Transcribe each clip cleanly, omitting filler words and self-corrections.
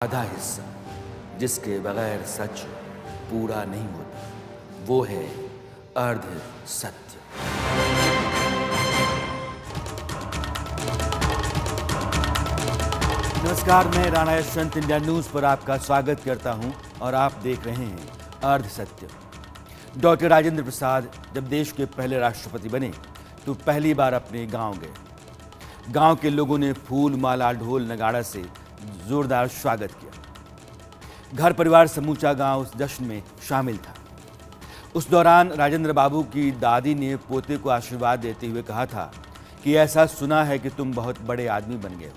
आधा हिस्सा जिसके बगैर सच पूरा नहीं होता वो है अर्ध सत्य। नमस्कार, मैं राणा यशवंत इंडिया न्यूज पर आपका स्वागत करता हूं और आप देख रहे हैं अर्ध सत्य। डॉक्टर राजेंद्र प्रसाद जब देश के पहले राष्ट्रपति बने तो पहली बार अपने गांव गए। गांव के लोगों ने फूल माला ढोल नगाड़ा से जोरदार स्वागत किया। घर परिवार समूचा गांव उस जश्न में शामिल था। उस दौरान राजेंद्र बाबू की दादी ने पोते को आशीर्वाद देते हुए कहा था कि ऐसा सुना है कि तुम बहुत बड़े आदमी बन गए हो,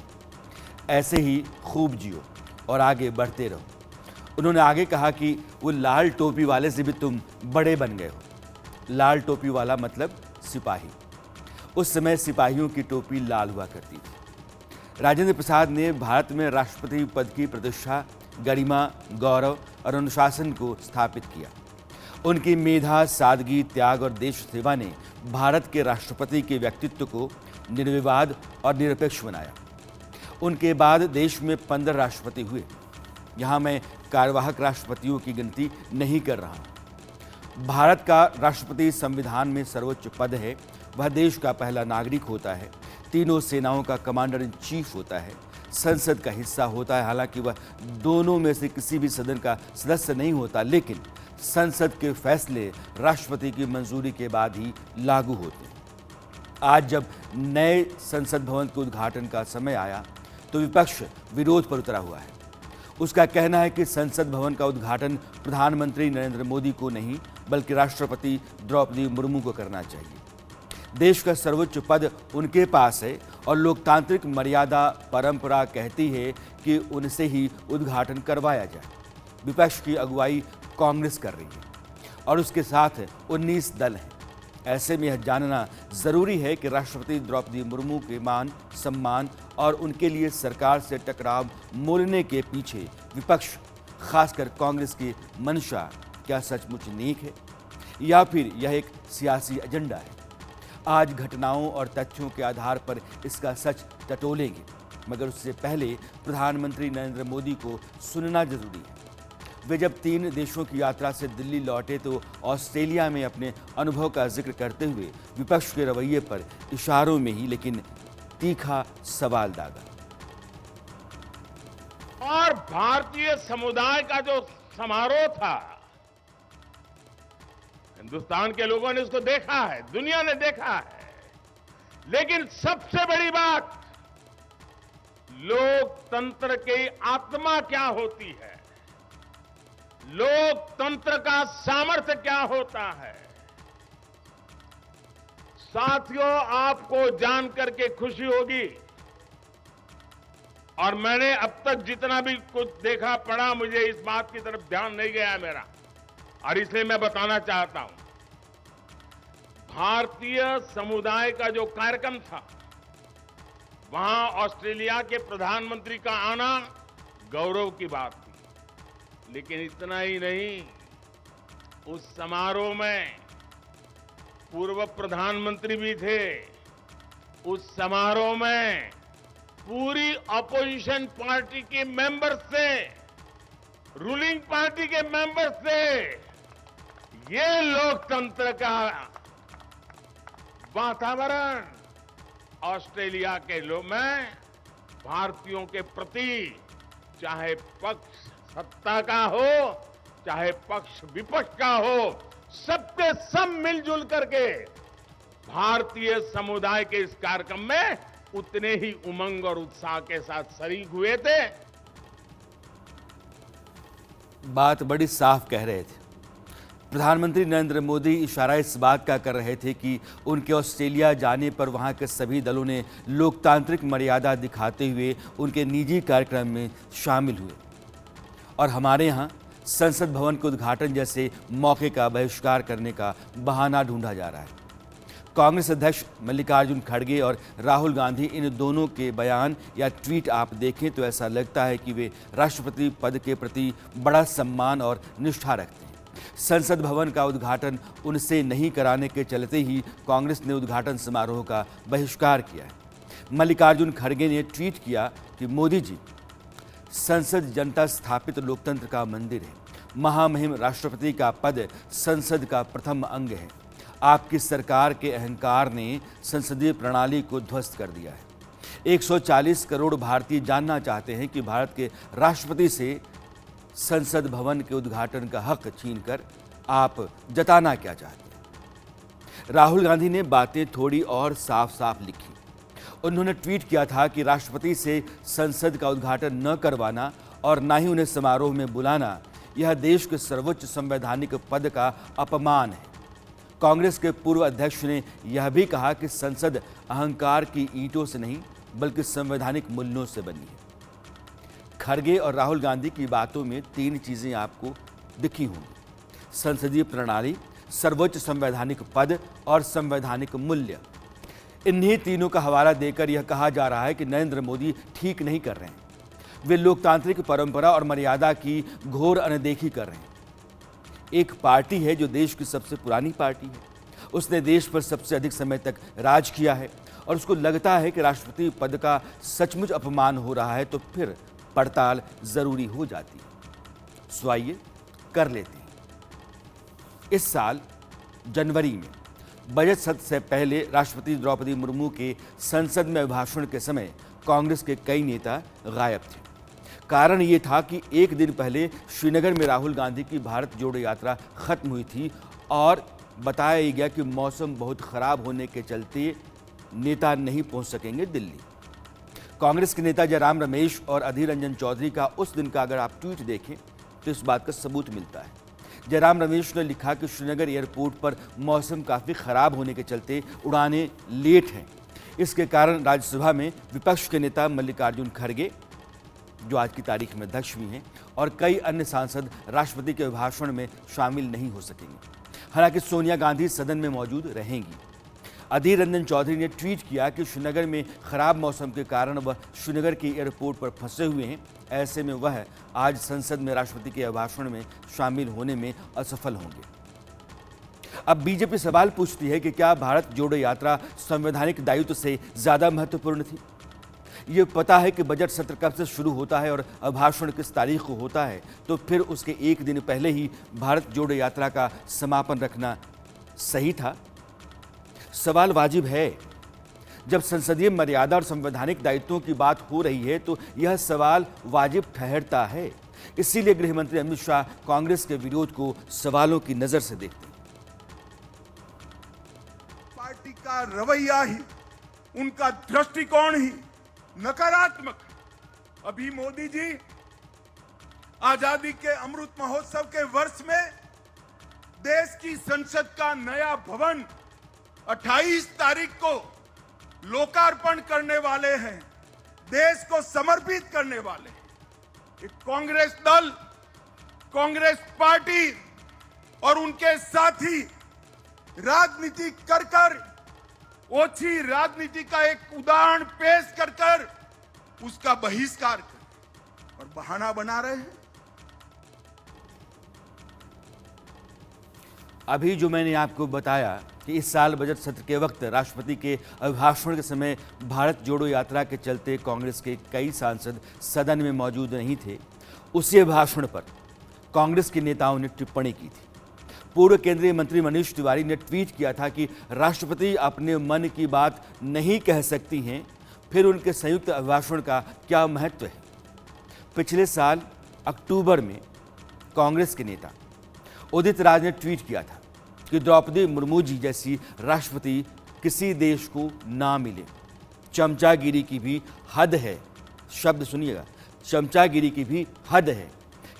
ऐसे ही खूब जियो और आगे बढ़ते रहो। उन्होंने आगे कहा कि वो लाल टोपी वाले से भी तुम बड़े बन गए हो। लाल टोपी वाला मतलब सिपाही। उस समय सिपाहियों की टोपी लाल हुआ करती थी। राजेंद्र प्रसाद ने भारत में राष्ट्रपति पद की प्रतिष्ठा, गरिमा, गौरव और अनुशासन को स्थापित किया। उनकी मेधा, सादगी, त्याग और देश सेवा ने भारत के राष्ट्रपति के व्यक्तित्व को निर्विवाद और निरपेक्ष बनाया। उनके बाद देश में 15 राष्ट्रपति हुए। यहाँ मैं कार्यवाहक राष्ट्रपतियों की गिनती नहीं कर रहा हूँ। भारत का राष्ट्रपति संविधान में सर्वोच्च पद है। वह देश का पहला नागरिक होता है। तीनों सेनाओं का कमांडर इन चीफ होता है। संसद का हिस्सा होता है। हालांकि वह दोनों में से किसी भी सदन का सदस्य नहीं होता, लेकिन संसद के फैसले राष्ट्रपति की मंजूरी के बाद ही लागू होते हैं। आज जब नए संसद भवन के उद्घाटन का समय आया तो विपक्ष विरोध पर उतरा हुआ है। उसका कहना है कि संसद भवन का उद्घाटन प्रधानमंत्री नरेंद्र मोदी को नहीं बल्कि राष्ट्रपति द्रौपदी मुर्मू को करना चाहिए। देश का सर्वोच्च पद उनके पास है और लोकतांत्रिक मर्यादा परंपरा कहती है कि उनसे ही उद्घाटन करवाया जाए। विपक्ष की अगुवाई कांग्रेस कर रही है और उसके साथ 19 दल हैं। ऐसे में यह जानना जरूरी है कि राष्ट्रपति द्रौपदी मुर्मू के मान सम्मान और उनके लिए सरकार से टकराव मोलने के पीछे विपक्ष, खासकर कांग्रेस की मंशा क्या सचमुच नेक है या फिर यह एक सियासी एजेंडा है। आज घटनाओं और तथ्यों के आधार पर इसका सच टटोलेंगे, मगर उससे पहले प्रधानमंत्री नरेंद्र मोदी को सुनना जरूरी है। वे जब 3 देशों की यात्रा से दिल्ली लौटे तो ऑस्ट्रेलिया में अपने अनुभव का जिक्र करते हुए विपक्ष के रवैये पर इशारों में ही लेकिन तीखा सवाल दागा। और भारतीय समुदाय का जो समारोह था, हिंदुस्तान के लोगों ने उसको देखा है, दुनिया ने देखा है, लेकिन सबसे बड़ी बात, लोकतंत्र की आत्मा क्या होती है, लोकतंत्र का सामर्थ्य क्या होता है। साथियों, आपको जानकर के खुशी होगी, और मैंने अब तक जितना भी कुछ देखा पढ़ा, मुझे इस बात की तरफ ध्यान नहीं गया मेरा, और इसलिए मैं बताना चाहता हूं, भारतीय समुदाय का जो कार्यक्रम था, वहां ऑस्ट्रेलिया के प्रधानमंत्री का आना गौरव की बात थी। लेकिन इतना ही नहीं, उस समारोह में पूर्व प्रधानमंत्री भी थे। उस समारोह में पूरी अपोजिशन पार्टी के मेंबर्स थे, रूलिंग पार्टी के मेंबर्स थे। ये लोकतंत्र का वातावरण ऑस्ट्रेलिया के लोग में भारतीयों के प्रति, चाहे पक्ष सत्ता का हो चाहे पक्ष विपक्ष का हो, सबके सब मिलजुल करके भारतीय समुदाय के इस कार्यक्रम में उतने ही उमंग और उत्साह के साथ शरीक हुए थे। बात बड़ी साफ कह रहे थे प्रधानमंत्री नरेंद्र मोदी। इशारा इस बात का कर रहे थे कि उनके ऑस्ट्रेलिया जाने पर वहां के सभी दलों ने लोकतांत्रिक मर्यादा दिखाते हुए उनके निजी कार्यक्रम में शामिल हुए, और हमारे यहां संसद भवन के उद्घाटन जैसे मौके का बहिष्कार करने का बहाना ढूंढा जा रहा है। कांग्रेस अध्यक्ष मल्लिकार्जुन खड़गे और राहुल गांधी, इन दोनों के बयान या ट्वीट आप देखें तो ऐसा लगता है कि वे राष्ट्रपति पद के प्रति बड़ा सम्मान और निष्ठा रखते हैं। संसद भवन का उद्घाटन उनसे नहीं कराने के चलते ही कांग्रेस ने उद्घाटन समारोह का बहिष्कार किया है। मल्लिकार्जुन खड़गे ने ट्वीट किया कि मोदी जी, संसद जनता स्थापित लोकतंत्र का मंदिर है। महामहिम राष्ट्रपति का पद संसद का प्रथम अंग है। आपकी सरकार के अहंकार ने संसदीय प्रणाली को ध्वस्त कर दिया है। 140 करोड़ भारतीय जानना चाहते हैं कि भारत के राष्ट्रपति से संसद भवन के उद्घाटन का हक छीनकर आप जताना क्या चाहते हैं। राहुल गांधी ने बातें थोड़ी और साफ साफ लिखी। उन्होंने ट्वीट किया था कि राष्ट्रपति से संसद का उद्घाटन न करवाना और न ही उन्हें समारोह में बुलाना यह देश के सर्वोच्च संवैधानिक पद का अपमान है। कांग्रेस के पूर्व अध्यक्ष ने यह भी कहा कि संसद अहंकार की ईंटों से नहीं बल्कि संवैधानिक मूल्यों से बनी है। खड़गे और राहुल गांधी की बातों में 3 चीजें आपको दिखी होंगी: संसदीय प्रणाली, सर्वोच्च संवैधानिक पद और संवैधानिक मूल्य। इन्हीं तीनों का हवाला देकर यह कहा जा रहा है कि नरेंद्र मोदी ठीक नहीं कर रहे हैं। वे लोकतांत्रिक परंपरा और मर्यादा की घोर अनदेखी कर रहे हैं। एक पार्टी है जो देश की सबसे पुरानी पार्टी है, उसने देश पर सबसे अधिक समय तक राज किया है और उसको लगता है कि राष्ट्रपति पद का सचमुच अपमान हो रहा है तो फिर पड़ताल जरूरी हो जाती है। सो आइए कर लेते हैं। इस साल जनवरी में बजट सत्र से पहले राष्ट्रपति द्रौपदी मुर्मू के संसद में अभिभाषण के समय कांग्रेस के कई नेता गायब थे। कारण ये था कि एक दिन पहले श्रीनगर में राहुल गांधी की भारत जोड़ो यात्रा खत्म हुई थी और बताया गया कि मौसम बहुत खराब होने के चलते नेता नहीं पहुंच सकेंगे दिल्ली। कांग्रेस के नेता जयराम रमेश और अधीर रंजन चौधरी का उस दिन का अगर आप ट्वीट देखें तो इस बात का सबूत मिलता है। जयराम रमेश ने लिखा कि श्रीनगर एयरपोर्ट पर मौसम काफ़ी खराब होने के चलते उड़ानें लेट हैं। इसके कारण राज्यसभा में विपक्ष के नेता मल्लिकार्जुन खड़गे, जो आज की तारीख में अध्यक्ष भी हैं, और कई अन्य सांसद राष्ट्रपति के अभिभाषण में शामिल नहीं हो सकेंगे। हालांकि सोनिया गांधी सदन में मौजूद रहेंगी। अधीर रंजन चौधरी ने ट्वीट किया कि श्रीनगर में खराब मौसम के कारण वह श्रीनगर के एयरपोर्ट पर फंसे हुए हैं। ऐसे में वह आज संसद में राष्ट्रपति के अभिभाषण में शामिल होने में असफल होंगे। अब बीजेपी सवाल पूछती है कि क्या भारत जोड़ो यात्रा संवैधानिक दायित्व से ज्यादा महत्वपूर्ण थी? ये पता है कि बजट सत्र कब से शुरू होता है और अभिभाषण किस तारीख को होता है, तो फिर उसके एक दिन पहले ही भारत जोड़ो यात्रा का समापन रखना सही था? सवाल वाजिब है। जब संसदीय मर्यादा और संवैधानिक दायित्वों की बात हो रही है तो यह सवाल वाजिब ठहरता है। इसीलिए गृह मंत्री अमित शाह कांग्रेस के विरोध को सवालों की नजर से देखते हैं। पार्टी का रवैया ही, उनका दृष्टिकोण ही नकारात्मक। अभी मोदी जी आजादी के अमृत महोत्सव के वर्ष में देश की संसद का नया भवन 28 तारीख को लोकार्पण करने वाले हैं, देश को समर्पित करने वाले हैं। कांग्रेस दल, कांग्रेस पार्टी और उनके साथी राजनीति कर ओछी राजनीति का एक उदाहरण पेश कर उसका बहिष्कार कर और बहाना बना रहे हैं। अभी जो मैंने आपको बताया कि इस साल बजट सत्र के वक्त राष्ट्रपति के अभिभाषण के समय भारत जोड़ो यात्रा के चलते कांग्रेस के कई सांसद सदन में मौजूद नहीं थे, उसी अभिभाषण पर कांग्रेस के नेताओं ने टिप्पणी की थी। पूर्व केंद्रीय मंत्री मनीष तिवारी ने ट्वीट किया था कि राष्ट्रपति अपने मन की बात नहीं कह सकती हैं, फिर उनके संयुक्त अभिभाषण का क्या महत्व है। पिछले साल अक्टूबर में कांग्रेस के नेता उदित राज ने ट्वीट किया था कि द्रौपदी मुर्मू जी जैसी राष्ट्रपति किसी देश को ना मिले। चमचागिरी की भी हद है। शब्द सुनिएगा, चमचागिरी की भी हद है।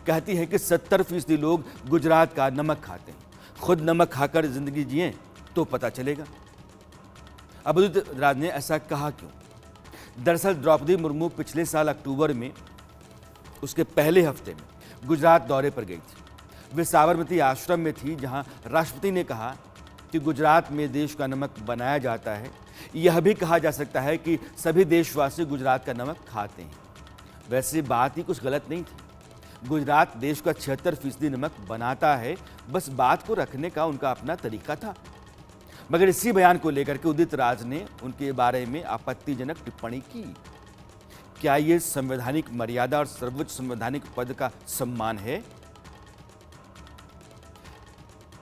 कहती है कि 70% लोग गुजरात का नमक खाते हैं। खुद नमक खाकर जिंदगी जिए तो पता चलेगा। अब उदित राज ने ऐसा कहा क्यों? दरअसल द्रौपदी मुर्मू पिछले साल अक्टूबर में, उसके पहले हफ्ते में गुजरात दौरे पर गई थी। वे साबरमती आश्रम में थी, जहां राष्ट्रपति ने कहा कि गुजरात में देश का नमक बनाया जाता है। यह भी कहा जा सकता है कि सभी देशवासी गुजरात का नमक खाते हैं। वैसे बात ही कुछ गलत नहीं थी। गुजरात देश का 76% नमक बनाता है, बस बात को रखने का उनका अपना तरीका था। मगर इसी बयान को लेकर के उदित राज ने उनके बारे में आपत्तिजनक टिप्पणी की। क्या ये संवैधानिक मर्यादा और सर्वोच्च संवैधानिक पद का सम्मान है?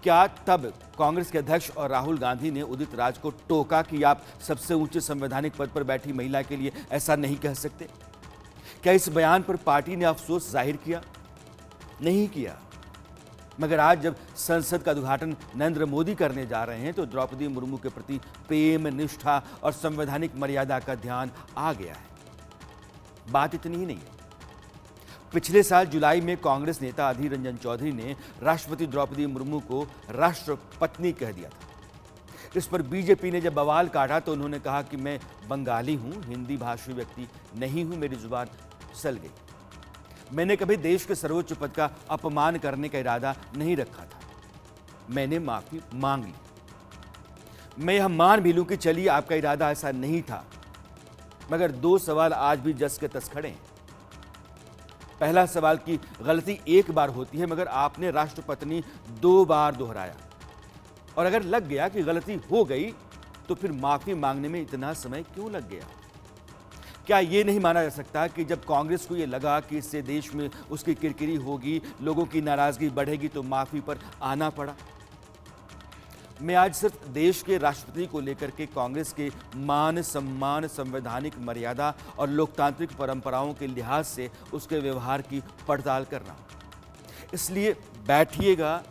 क्या तब कांग्रेस के अध्यक्ष और राहुल गांधी ने उदित राज को टोका कि आप सबसे ऊंचे संवैधानिक पद पर बैठी महिला के लिए ऐसा नहीं कह सकते? क्या इस बयान पर पार्टी ने अफसोस जाहिर किया? नहीं किया। मगर आज जब संसद का उद्घाटन नरेंद्र मोदी करने जा रहे हैं तो द्रौपदी मुर्मू के प्रति प्रेम, निष्ठा और संवैधानिक मर्यादा का ध्यान आ गया है। बात इतनी ही नहीं है। पिछले साल जुलाई में कांग्रेस नेता अधीर रंजन चौधरी ने राष्ट्रपति द्रौपदी मुर्मू को राष्ट्रपत्नी कह दिया था। इस पर बीजेपी ने जब बवाल काटा तो उन्होंने कहा कि मैं बंगाली हूं, हिंदी भाषी व्यक्ति नहीं हूं, मेरी जुबान सल गई। मैंने कभी देश के सर्वोच्च पद का अपमान करने का इरादा नहीं रखा था। मैंने माफी मांग ली। मैं यह मान भी लूं कि चलिए आपका इरादा ऐसा नहीं था, मगर दो सवाल आज भी जस के तस खड़े हैं। पहला सवाल की गलती एक बार होती है, मगर आपने राष्ट्रपत्नी 2 बार दोहराया, और अगर लग गया कि गलती हो गई तो फिर माफी मांगने में इतना समय क्यों लग गया? क्या यह नहीं माना जा सकता कि जब कांग्रेस को यह लगा कि इससे देश में उसकी किरकिरी होगी, लोगों की नाराजगी बढ़ेगी, तो माफी पर आना पड़ा? मैं आज सिर्फ देश के राष्ट्रपति को लेकर के कांग्रेस के मान, सम्मान, संवैधानिक मर्यादा और लोकतांत्रिक परंपराओं के लिहाज से उसके व्यवहार की पड़ताल कर रहा हूं। इसलिए बैठिएगा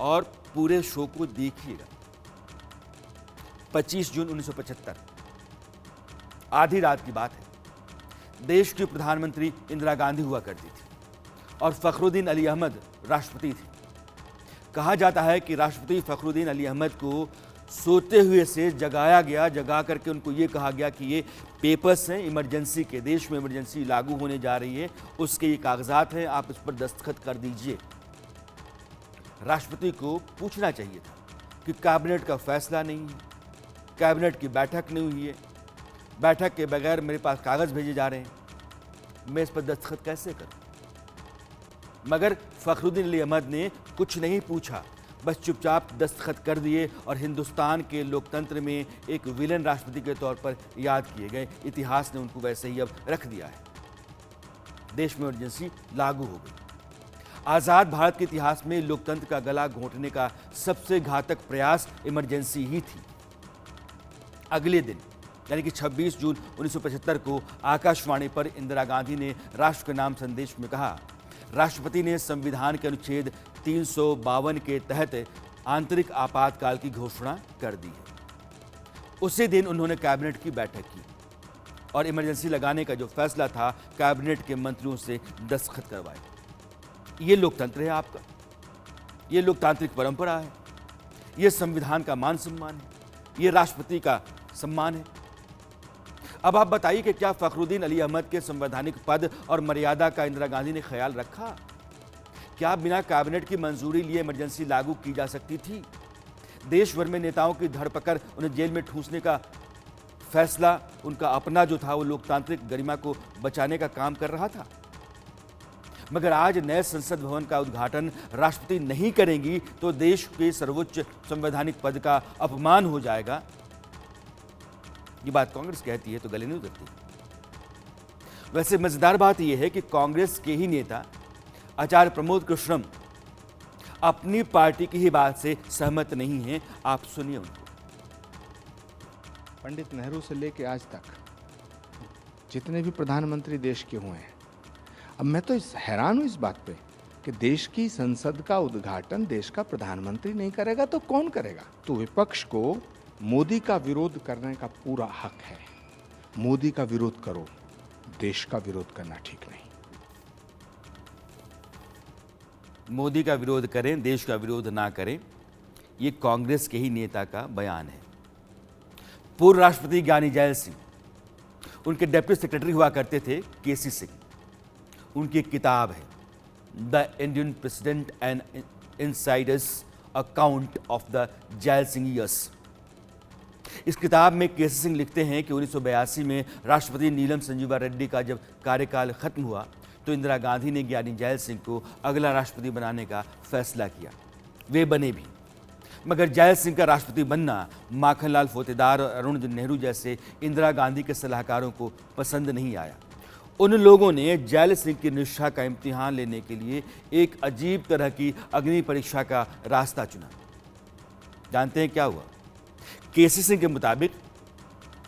और पूरे शो को देखिएगा। 25 जून 1975 आधी रात की बात है। देश की प्रधानमंत्री इंदिरा गांधी हुआ करती थी और फखरुद्दीन अली अहमद राष्ट्रपति थे। कहा जाता है कि राष्ट्रपति फखरुद्दीन अली अहमद को सोते हुए से जगाया गया, जगा करके उनको ये कहा गया कि ये पेपर्स हैं इमरजेंसी के, देश में इमरजेंसी लागू होने जा रही है, उसके ये कागजात हैं, आप इस पर दस्तखत कर दीजिए। राष्ट्रपति को पूछना चाहिए था कि कैबिनेट का फैसला नहीं है, कैबिनेट की बैठक नहीं हुई है, बैठक के बगैर मेरे पास कागज भेजे जा रहे हैं, मैं इस पर दस्तखत कैसे करूं? मगर फखरुद्दीन अली अहमद ने कुछ नहीं पूछा, बस चुपचाप दस्तखत कर दिए और हिंदुस्तान के लोकतंत्र में एक विलेन राष्ट्रपति के तौर पर याद किए गए। इतिहास ने उनको वैसे ही अब रख दिया है। देश में इमरजेंसी लागू हो गई। आजाद भारत के इतिहास में लोकतंत्र का गला घोंटने का सबसे घातक प्रयास इमरजेंसी ही थी। अगले दिन यानी कि 26 जून 1975 को आकाशवाणी पर इंदिरा गांधी ने राष्ट्र के नाम संदेश में कहा, राष्ट्रपति ने संविधान के अनुच्छेद 352 के तहत आंतरिक आपातकाल की घोषणा कर दी है। उसी दिन उन्होंने कैबिनेट की बैठक की और इमरजेंसी लगाने का जो फैसला था कैबिनेट के मंत्रियों से दस्तखत करवाए। ये लोकतंत्र है आपका, ये लोकतांत्रिक परंपरा है, ये संविधान का मान सम्मान है, ये राष्ट्रपति का सम्मान है। अब आप बताइए कि क्या फखरुद्दीन अली अहमद के संवैधानिक पद और मर्यादा का इंदिरा गांधी ने ख्याल रखा? क्या बिना कैबिनेट की मंजूरी लिए इमरजेंसी लागू की जा सकती थी? देश भर में नेताओं की धरपकड़, उन्हें जेल में ठूंसने का फैसला उनका अपना जो था वो लोकतांत्रिक गरिमा को बचाने का काम कर रहा था। मगर आज नए संसद भवन का उद्घाटन राष्ट्रपति नहीं करेंगी तो देश के सर्वोच्च संवैधानिक पद का अपमान हो जाएगा। ये बात कांग्रेस कहती है तो गले नहीं उतरती। वैसे मजेदार बात यह है कि कांग्रेस के ही नेता आचार्य प्रमोद कृष्णम अपनी पार्टी की ही बात से सहमत नहीं हैं। आप सुनिए उनको। पंडित नेहरू से लेकर आज तक जितने भी प्रधानमंत्री देश के हुए हैं, अब मैं तो हैरान हूं इस बात पे कि देश की संसद का उद्घाटन देश का प्रधानमंत्री नहीं करेगा तो कौन करेगा? तो विपक्ष को मोदी का विरोध करने का पूरा हक है। मोदी का विरोध करो, देश का विरोध करना ठीक नहीं। मोदी का विरोध करें, देश का विरोध ना करें, ये कांग्रेस के ही नेता का बयान है। पूर्व राष्ट्रपति ज्ञानी जैल सिंह, उनके डिप्टी सेक्रेटरी हुआ करते थे केसी सिंह। उनकी एक किताब है the Indian president and insiders account of the Zail Singh years. इस किताब में केसी सिंह लिखते हैं कि 1982 में राष्ट्रपति नीलम संजीवा रेड्डी का जब कार्यकाल खत्म हुआ तो इंदिरा गांधी ने ज्ञानी जैल सिंह को अगला राष्ट्रपति बनाने का फैसला किया। वे बने भी, मगर जैल सिंह का राष्ट्रपति बनना माखनलाल फोतेदार और अरुण नेहरू जैसे इंदिरा गांधी के सलाहकारों को पसंद नहीं आया। उन लोगों ने जैल सिंह की निष्ठा का इम्तिहान लेने के लिए एक अजीब तरह की अग्नि परीक्षा का रास्ता चुना। जानते हैं क्या हुआ? केसी सिंह के मुताबिक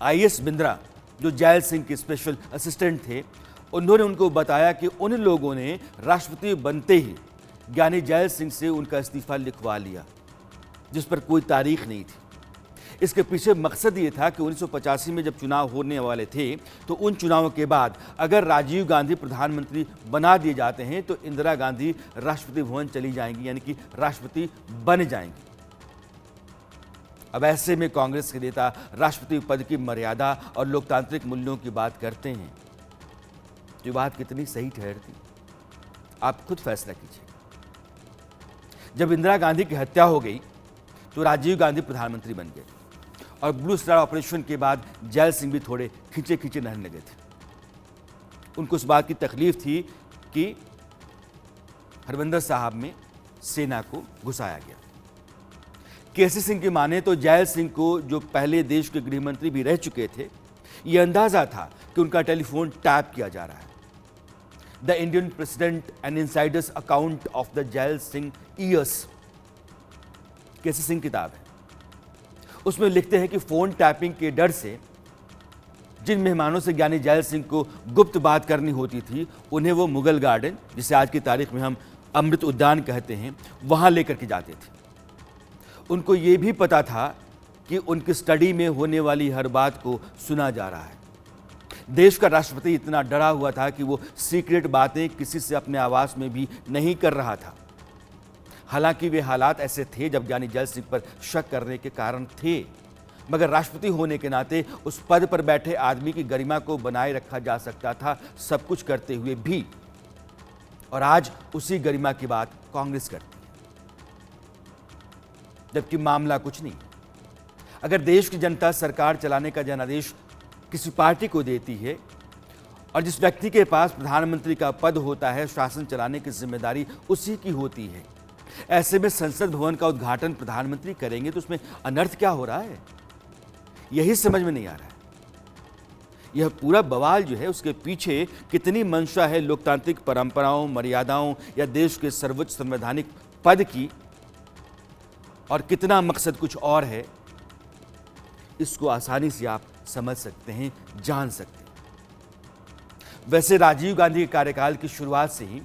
आईएस बिंद्रा, जो जैल सिंह के स्पेशल असिस्टेंट थे, उन्होंने उनको बताया कि उन लोगों ने राष्ट्रपति बनते ही ज्ञानी जैल सिंह से उनका इस्तीफा लिखवा लिया, जिस पर कोई तारीख नहीं थी। इसके पीछे मकसद ये था कि 1985 में जब चुनाव होने वाले थे तो उन चुनावों के बाद अगर राजीव गांधी प्रधानमंत्री बना दिए जाते हैं तो इंदिरा गांधी राष्ट्रपति भवन चली जाएंगी, यानी कि राष्ट्रपति बन जाएंगी। अब ऐसे में कांग्रेस के नेता राष्ट्रपति पद की मर्यादा और लोकतांत्रिक मूल्यों की बात करते हैं। जो बात कितनी सही ठहरती, आप खुद फैसला कीजिए। जब इंदिरा गांधी की हत्या हो गई तो राजीव गांधी प्रधानमंत्री बन गए और ब्लू स्टार ऑपरेशन के बाद जैल सिंह भी थोड़े खींचे खींचे रहने लगे थे। उनको इस बात की तकलीफ थी कि हरबंदर साहब में सेना को घुसाया गया। केसी सिंह की माने तो जैल सिंह को, जो पहले देश के गृह मंत्री भी रह चुके थे, यह अंदाजा था कि उनका टेलीफोन टैप किया जा रहा है। The Indian president and insiders account of the Zail Singh years, KC Singh किताब है। उसमें लिखते हैं कि फोन टैपिंग के डर से जिन मेहमानों से ज्ञानी जैल सिंह को गुप्त बात करनी होती थी, उन्हें वो मुगल गार्डन, जिसे आज की तारीख में हम अमृत उद्यान कहते हैं, वहां लेकर के जाते थे। उनको ये भी पता था कि उनकी स्टडी में होने वाली हर बात को सुना जा रहा है। देश का राष्ट्रपति इतना डरा हुआ था कि वो सीक्रेट बातें किसी से अपने आवास में भी नहीं कर रहा था। हालांकि वे हालात ऐसे थे जब ज्ञानी जैल सिंह पर शक करने के कारण थे, मगर राष्ट्रपति होने के नाते उस पद पर बैठे आदमी की गरिमा को बनाए रखा जा सकता था, सब कुछ करते हुए भी। और आज उसी गरिमा की बात कांग्रेस करती है, जबकि मामला कुछ नहीं। अगर देश की जनता सरकार चलाने का जनादेश किसी पार्टी को देती है और जिस व्यक्ति के पास प्रधानमंत्री का पद होता है, शासन चलाने की जिम्मेदारी उसी की होती है, ऐसे में संसद भवन का उद्घाटन प्रधानमंत्री करेंगे तो उसमें अनर्थ क्या हो रहा है, यही समझ में नहीं आ रहा है। यह पूरा बवाल जो है, उसके पीछे कितनी मंशा है लोकतांत्रिक परंपराओं, मर्यादाओं या देश के सर्वोच्च संवैधानिक पद की, और कितना मकसद कुछ और है, इसको आसानी से आप समझ सकते हैं, जान सकते हैं। वैसे राजीव गांधी के कार्यकाल की शुरुआत से ही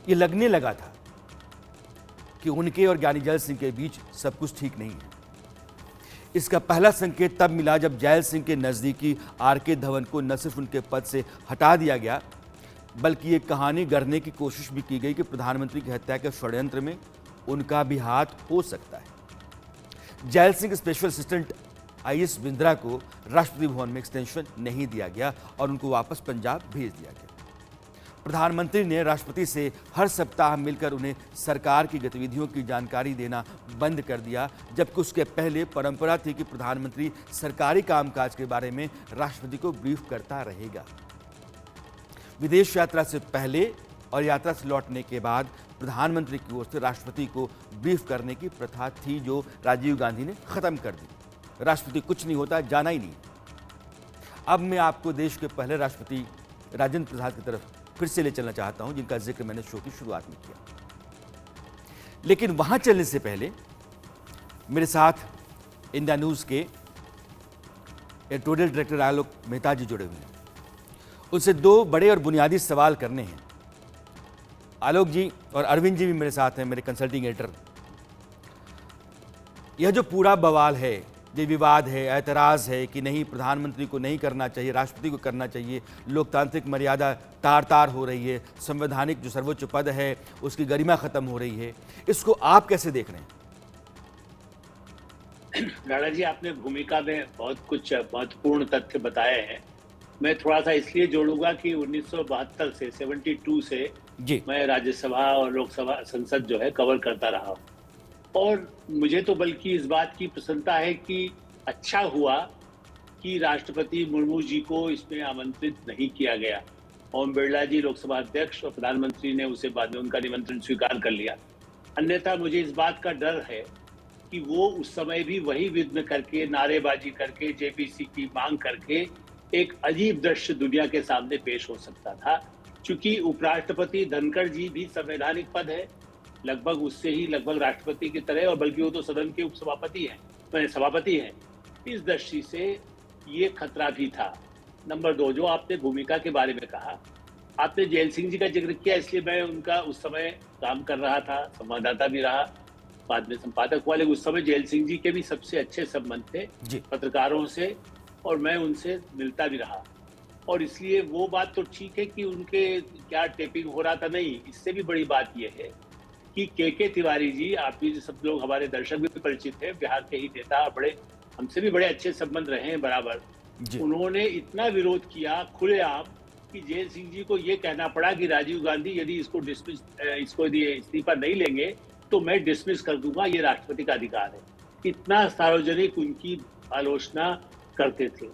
ये लगने लगा था कि उनके और ज्ञानी जैल सिंह के बीच सब कुछ ठीक नहीं है। इसका पहला संकेत तब मिला जब जैल सिंह के नजदीकी आर.के. धवन को न सिर्फ उनके पद से हटा दिया गया, बल्कि ये कहानी गढ़ने की कोशिश भी की गई कि प्रधानमंत्री की हत्या के षड्यंत्र में उनका भी हाथ हो सकता है। जैल सिंह के स्पेशल असिस्टेंट आईएस बिंद्रा को राष्ट्रपति भवन में एक्सटेंशन नहीं दिया गया और उनको वापस पंजाब भेज दिया गया। प्रधानमंत्री ने राष्ट्रपति से हर सप्ताह मिलकर उन्हें सरकार की गतिविधियों की जानकारी देना बंद कर दिया, जबकि उसके पहले परंपरा थी कि प्रधानमंत्री सरकारी कामकाज के बारे में राष्ट्रपति को ब्रीफ करता रहेगा। विदेश यात्रा से पहले और यात्रा से लौटने के बाद प्रधानमंत्री की ओर से राष्ट्रपति को ब्रीफ करने की प्रथा थी, जो राजीव गांधी ने खत्म कर दी। राष्ट्रपति कुछ नहीं होता, जाना ही नहीं। अब मैं आपको देश के पहले राष्ट्रपति राजेंद्र प्रसाद की तरफ फिर से ले चलना चाहता हूं, जिनका जिक्र मैंने शो की शुरुआत में किया। लेकिन वहां चलने से पहले मेरे साथ इंडिया न्यूज के एडिटोरियल डायरेक्टर आलोक मेहता जी जुड़े हुए हैं। उनसे दो बड़े और बुनियादी सवाल करने हैं। आलोक जी और अरविंद जी भी मेरे साथ हैं, मेरे कंसल्टिंग एडिटर। यह जो पूरा बवाल है, ये विवाद है, ऐतराज़ है कि नहीं प्रधानमंत्री को नहीं करना चाहिए, राष्ट्रपति को करना चाहिए, लोकतांत्रिक मर्यादा तार तार हो रही है, संवैधानिक जो सर्वोच्च पद है उसकी गरिमा खत्म हो रही है, इसको आप कैसे देख रहे हैं? राणा जी, आपने भूमिका में बहुत कुछ महत्वपूर्ण तथ्य बताए हैं। मैं थोड़ा सा इसलिए जोड़ूंगा कि 1972 से 72 से जी मैं राज्यसभा और लोकसभा संसद जो है कवर करता रहा हूँ, और मुझे तो बल्कि इस बात की प्रसन्नता है कि अच्छा हुआ कि राष्ट्रपति मुर्मू जी को इसमें आमंत्रित नहीं किया गया। ओम बिरला जी लोकसभा अध्यक्ष और प्रधानमंत्री ने उसे बाद में उनका निमंत्रण स्वीकार कर लिया। अन्यथा मुझे इस बात का डर है कि वो उस समय भी वही विघ्न करके, नारेबाजी करके, जेपीसी की मांग करके एक अजीब दृश्य दुनिया के सामने पेश हो सकता था। क्योंकि उपराष्ट्रपति धनखड़ जी भी संवैधानिक पद है, लगभग उससे ही लगभग राष्ट्रपति की तरह, और बल्कि वो तो सदन के उपसभापति हैं, सभापति हैं। इस दृष्टि से ये खतरा भी था। नंबर 2, जो आपने भूमिका के बारे में कहा, आपने जैल सिंह जी का जिक्र किया, इसलिए मैं उनका उस समय काम कर रहा था, संवाददाता भी रहा, बाद में संपादक हुआ, लेकिन उस समय जैल सिंह जी के भी सबसे अच्छे संबंध थे पत्रकारों से, और मैं उनसे मिलता भी रहा। और इसलिए वो बात तो ठीक है कि उनके क्या टेपिंग हो रहा था, नहीं, इससे भी बड़ी बात यह है कि के तिवारी जी, आप भी सब लोग, हमारे दर्शक भी परिचित हैं, बिहार के ही नेता, बड़े हमसे भी बड़े अच्छे संबंध रहे हैं बराबर। उन्होंने इतना विरोध किया खुलेआम कि जैल सिंह जी को ये कहना पड़ा कि राजीव गांधी यदि इसको इस्तीफा नहीं लेंगे तो मैं डिसमिस कर दूंगा, ये राष्ट्रपति का अधिकार है। इतना सार्वजनिक उनकी आलोचना करते थे।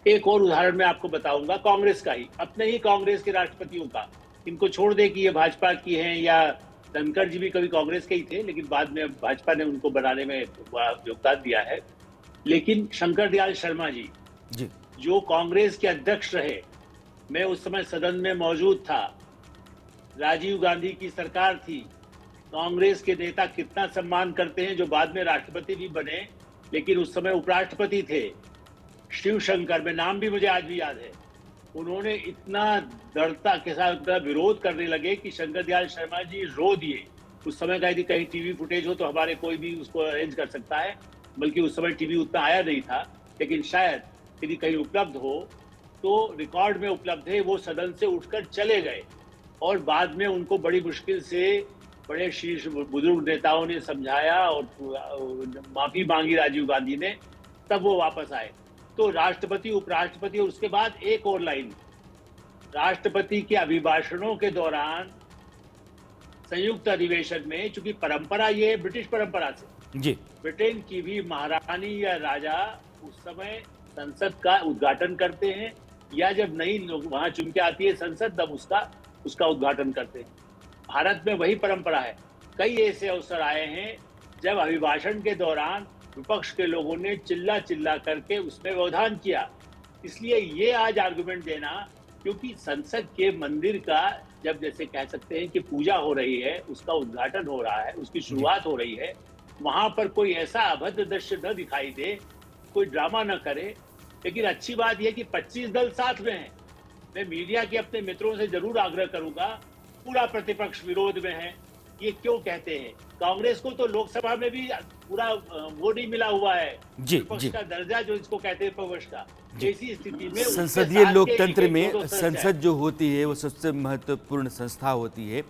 एक और उदाहरण मैं आपको बताऊंगा, कांग्रेस का ही, अपने ही कांग्रेस के राष्ट्रपतियों का। इनको छोड़ दे कि ये भाजपा की हैं, या धनखड़ जी भी कभी कांग्रेस के ही थे, लेकिन बाद में भाजपा ने उनको बनाने में योगदान दिया है। लेकिन शंकर दयाल शर्मा जी जो कांग्रेस के अध्यक्ष रहे, मैं उस समय सदन में मौजूद था, राजीव गांधी की सरकार थी, कांग्रेस के नेता कितना सम्मान करते हैं, जो बाद में राष्ट्रपति भी बने, लेकिन उस समय उपराष्ट्रपति थे, शिवशंकर, में नाम भी मुझे आज भी याद है। उन्होंने इतना दृढ़ता के साथ उनका विरोध करने लगे कि शंकर दयाल शर्मा जी रो दिए। उस समय का यदि कहीं टीवी फुटेज हो तो हमारे कोई भी उसको अरेंज कर सकता है, बल्कि उस समय टीवी उतना आया नहीं था, लेकिन शायद यदि कहीं उपलब्ध हो तो रिकॉर्ड में उपलब्ध है। वो सदन से उठकर चले गए और बाद में उनको बड़ी मुश्किल से बड़े शीर्ष बुजुर्ग नेताओं ने समझाया और माफी मांगी राजीव गांधी ने, तब वो वापस आए। तो राष्ट्रपति, उपराष्ट्रपति, और उसके बाद एक और लाइन, राष्ट्रपति के अभिभाषणों के दौरान संयुक्त अधिवेशन में, चूंकि परंपरा ये ब्रिटिश परंपरा से जी, ब्रिटेन की भी महारानी या राजा उस समय संसद का उद्घाटन करते हैं, या जब नई लोग वहां चुन के आती है संसद, तब उसका उद्घाटन करते हैं। भारत में वही परंपरा है। कई ऐसे अवसर आए हैं जब अभिभाषण के दौरान विपक्ष के लोगों ने चिल्ला चिल्ला करके उसमें व्यवधान किया। इसलिए ये आज आर्गुमेंट देना, क्योंकि संसद के मंदिर का जब, जैसे कह सकते हैं कि पूजा हो रही है, उसका उद्घाटन हो रहा है, उसकी शुरुआत हो रही है, वहां पर कोई ऐसा अभद्र दृश्य न दिखाई दे, कोई ड्रामा न करे। लेकिन अच्छी बात यह कि 25 दल साथ में हैं। मैं मीडिया के अपने मित्रों से जरूर आग्रह करूंगा, पूरा प्रतिपक्ष विरोध में है। ये क्यों कहते हैं? कांग्रेस को तो लोकसभा में भी पूरा वो नहीं मिला हुआ है, विपक्ष का दर्जा जो इसको कहते हैं विपक्ष का। ऐसी स्थिति में संसदीय लोकतंत्र में संसद जो होती है वो सबसे महत्वपूर्ण संस्था होती है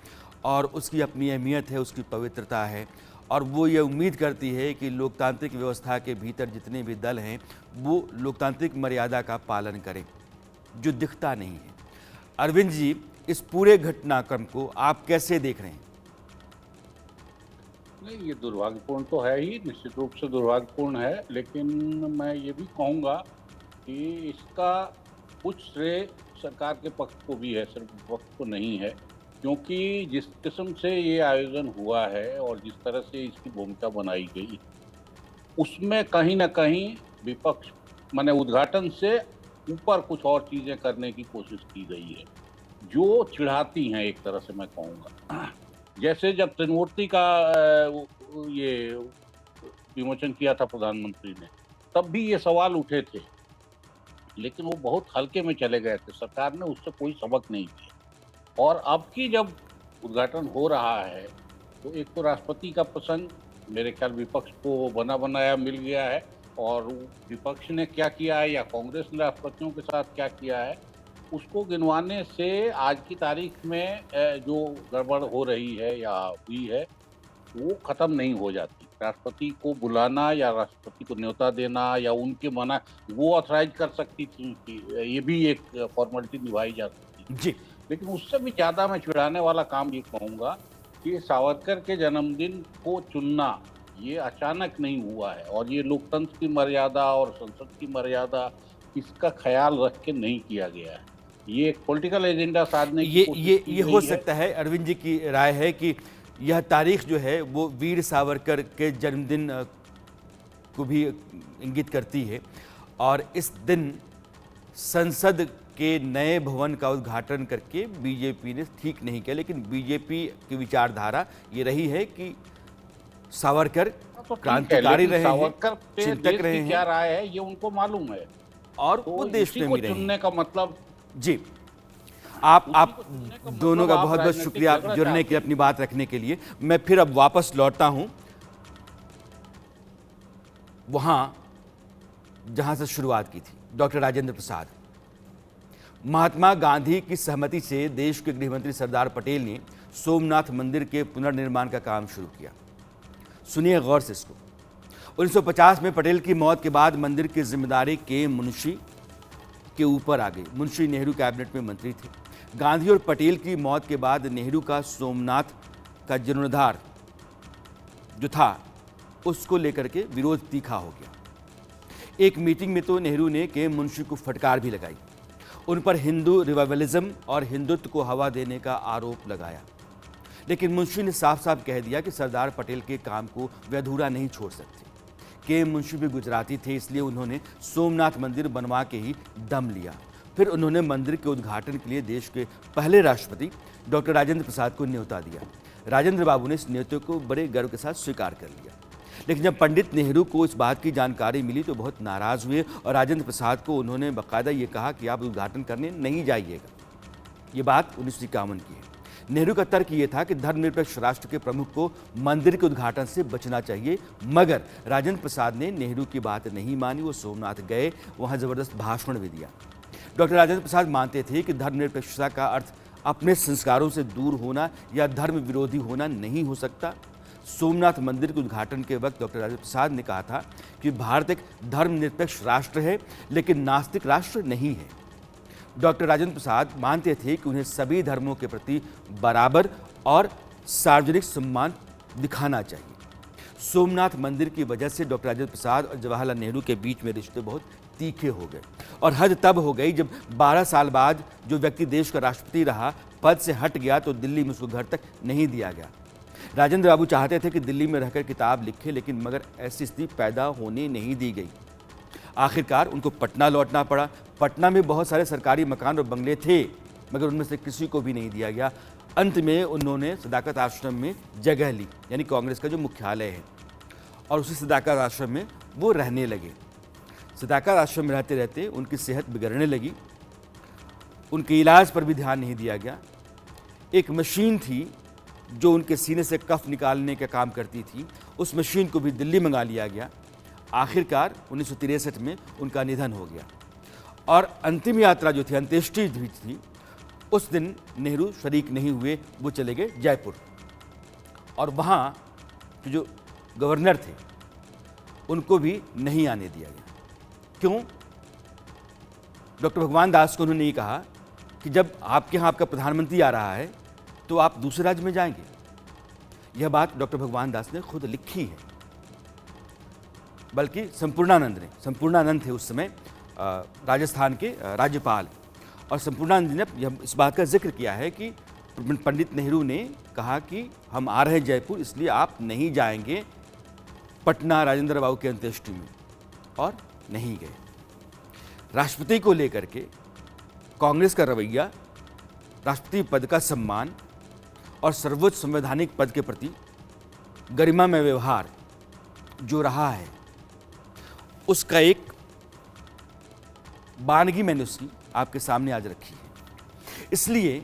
और उसकी अपनी अहमियत है, उसकी पवित्रता है, और वो ये उम्मीद करती है कि लोकतांत्रिक व्यवस्था के भीतर जितने भी दल हैं वो लोकतांत्रिक मर्यादा का पालन करें, जो दिखता नहीं है। अरविंद जी, इस पूरे घटनाक्रम को आप कैसे देख रहे हैं? नहीं, ये दुर्भाग्यपूर्ण तो है ही, निश्चित रूप से दुर्भाग्यपूर्ण है, लेकिन मैं ये भी कहूँगा कि इसका कुछ श्रेय सरकार के पक्ष को भी है, सिर्फ विपक्ष को नहीं है। क्योंकि जिस किस्म से ये आयोजन हुआ है और जिस तरह से इसकी भूमिका बनाई गई, उसमें कहीं ना कहीं विपक्ष, माने उद्घाटन से ऊपर कुछ और चीज़ें करने की कोशिश की गई है, जो चिढ़ाती हैं एक तरह से मैं कहूँगा। जैसे जब त्रिमूर्ति का ये विमोचन किया था प्रधानमंत्री ने, तब भी ये सवाल उठे थे, लेकिन वो बहुत हल्के में चले गए थे, सरकार ने उससे कोई सबक नहीं लिया। और अब की जब उद्घाटन हो रहा है तो एक तो राष्ट्रपति का प्रसंग मेरे ख्याल विपक्ष को बना बनाया मिल गया है, और विपक्ष ने क्या किया है या कांग्रेस ने राष्ट्रपतियों के साथ क्या किया है, उसको गिनवाने से आज की तारीख में जो गड़बड़ हो रही है या हुई है वो ख़त्म नहीं हो जाती। राष्ट्रपति को बुलाना या राष्ट्रपति को न्योता देना या उनके मना, वो ऑथराइज कर सकती थी कि ये भी एक फॉर्मेलिटी निभाई जा सकती जी। लेकिन उससे भी ज़्यादा मैं चिढ़ाने वाला काम ये कहूँगा कि सावरकर के जन्मदिन को चुनना ये अचानक नहीं हुआ है, और ये लोकतंत्र की मर्यादा और संसद की मर्यादा, इसका ख्याल रख के नहीं किया गया है। ये एक पॉलिटिकल एजेंडा साधने की ये हो सकता है। अरविंद जी की राय है कि यह तारीख जो है वो वीर सावरकर के जन्मदिन को भी इंगित करती है, और इस दिन संसद के नए भवन का उद्घाटन करके बीजेपी ने ठीक नहीं किया, लेकिन बीजेपी की विचारधारा ये रही है कि सावरकर तो ठीक है, क्रांतिकारी लेकिन रहे हैं, सावरकर पे चिंतक देश रहे की क्या हैं राय है ये उनको मालूम है, और तो वो देश इसी में को भी रहे हैं। चुनने का मतलब जी, आप को चुनने का दोनों का मतलब आप बहुत बहुत राजनीतिक शुक्रिया झगड़ा जुड़ने चाहते के लिए, अपनी बात रखने के लिए। मैं फिर अब वापस लौटता हूं वहां जहां से शुरुआत की थी। डॉक्टर राजेंद्र प्रसाद, महात्मा गांधी की सहमति से देश के गृहमंत्री सरदार पटेल ने सोमनाथ मंदिर के पुनर्निर्माण का काम शुरू किया। सुनिए गौर से इसको। 1950 में पटेल की मौत के बाद मंदिर की जिम्मेदारी के मुंशी के ऊपर आ गई। मुंशी नेहरू कैबिनेट में मंत्री थे। गांधी और पटेल की मौत के बाद नेहरू का सोमनाथ का जीर्णोद्धार जो था उसको लेकर के विरोध तीखा हो गया। एक मीटिंग में तो नेहरू ने के मुंशी को फटकार भी लगाई, उन पर हिंदू रिवाइवलिज्म और हिंदुत्व को हवा देने का आरोप लगाया। लेकिन मुंशी ने साफ साफ कह दिया कि सरदार पटेल के काम को वे अधूरा नहीं छोड़ सकते। के मुंशी भी गुजराती थे, इसलिए उन्होंने सोमनाथ मंदिर बनवा के ही दम लिया। फिर उन्होंने मंदिर के उद्घाटन के लिए देश के पहले राष्ट्रपति डॉक्टर राजेंद्र प्रसाद को न्योता दिया। राजेंद्र बाबू ने इस न्योते को बड़े गर्व के साथ स्वीकार कर लिया। लेकिन जब पंडित नेहरू को इस बात की जानकारी मिली तो बहुत नाराज हुए और राजेंद्र प्रसाद को उन्होंने बाकायदा ये कहा कि आप उद्घाटन करने नहीं जाइएगा। ये बात 1951 की है। नेहरू का तर्क ये था कि धर्मनिरपेक्ष राष्ट्र के प्रमुख को मंदिर के उद्घाटन से बचना चाहिए, मगर राजेंद्र प्रसाद ने नेहरू की बात नहीं मानी। वो सोमनाथ गए, वहाँ जबरदस्त भाषण भी दिया। डॉक्टर राजेंद्र प्रसाद मानते थे कि धर्मनिरपेक्षता का अर्थ अपने संस्कारों से दूर होना या धर्म विरोधी होना नहीं हो सकता। सोमनाथ मंदिर के उद्घाटन के वक्त डॉक्टर राजेंद्र प्रसाद ने कहा था कि भारत एक धर्मनिरपेक्ष राष्ट्र है, लेकिन नास्तिक राष्ट्र नहीं है। डॉक्टर राजेंद्र प्रसाद मानते थे कि उन्हें सभी धर्मों के प्रति बराबर और सार्वजनिक सम्मान दिखाना चाहिए। सोमनाथ मंदिर की वजह से डॉक्टर राजेंद्र प्रसाद और जवाहरलाल नेहरू के बीच में रिश्ते बहुत तीखे हो गए, और हद तब हो गई जब 12 साल बाद जो व्यक्ति देश का राष्ट्रपति रहा पद से हट गया तो दिल्ली में उसको घर तक नहीं दिया गया। राजेंद्र बाबू चाहते थे कि दिल्ली में रहकर किताब लिखे, लेकिन मगर ऐसी स्थिति पैदा होने नहीं दी गई। आखिरकार उनको पटना लौटना पड़ा। पटना में बहुत सारे सरकारी मकान और बंगले थे, मगर उनमें से किसी को भी नहीं दिया गया। अंत में उन्होंने सदाकत आश्रम में जगह ली, यानी कांग्रेस का जो मुख्यालय है, और उसी सदाकत आश्रम में वो रहने लगे। सदाकत आश्रम में रहते रहते उनकी सेहत बिगड़ने लगी, उनके इलाज पर भी ध्यान नहीं दिया गया। एक मशीन थी जो उनके सीने से कफ निकालने का काम करती थी, उस मशीन को भी दिल्ली मंगा लिया गया। आखिरकार 1963 में उनका निधन हो गया, और अंतिम यात्रा जो थी, अंत्येष्टि थी, उस दिन नेहरू शरीक नहीं हुए। वो चले गए जयपुर, और वहाँ जो गवर्नर थे उनको भी नहीं आने दिया गया। क्यों? डॉक्टर भगवान दास को उन्होंने ये कहा कि जब आपके यहाँ आपका प्रधानमंत्री आ रहा है तो आप दूसरे राज्य में जाएंगे। यह बात डॉक्टर भगवान दास ने खुद लिखी है, बल्कि संपूर्णानंद थे उस समय राजस्थान के राज्यपाल, और संपूर्णानंद ने इस बात का जिक्र किया है कि पंडित नेहरू ने कहा कि हम आ रहे हैं जयपुर, इसलिए आप नहीं जाएंगे पटना राजेंद्र बाबू के अंत्येष्टि में, और नहीं गए। राष्ट्रपति को लेकर के कांग्रेस का रवैया, राष्ट्रपति पद का सम्मान और सर्वोच्च संवैधानिक पद के प्रति गरिमा में व्यवहार जो रहा है, उसका एक बानगी मैंने उसकी आपके सामने आज रखी है। इसलिए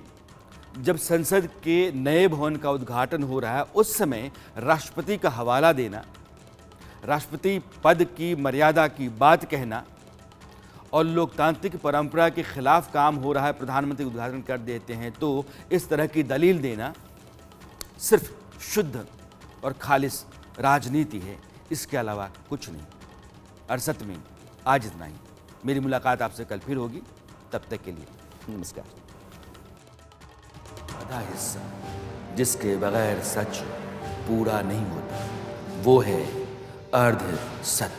जब संसद के नए भवन का उद्घाटन हो रहा है, उस समय राष्ट्रपति का हवाला देना, राष्ट्रपति पद की मर्यादा की बात कहना और लोकतांत्रिक परंपरा के खिलाफ काम हो रहा है, प्रधानमंत्री उद्घाटन कर देते हैं, तो इस तरह की दलील देना सिर्फ शुद्ध और खालिस राजनीति है, इसके अलावा कुछ नहीं। अरसत में आज इतना ही। मेरी मुलाकात आपसे कल फिर होगी, तब तक के लिए नमस्कार। आधा हिस्सा जिसके बगैर सच पूरा नहीं होता वो है अर्ध सत्य।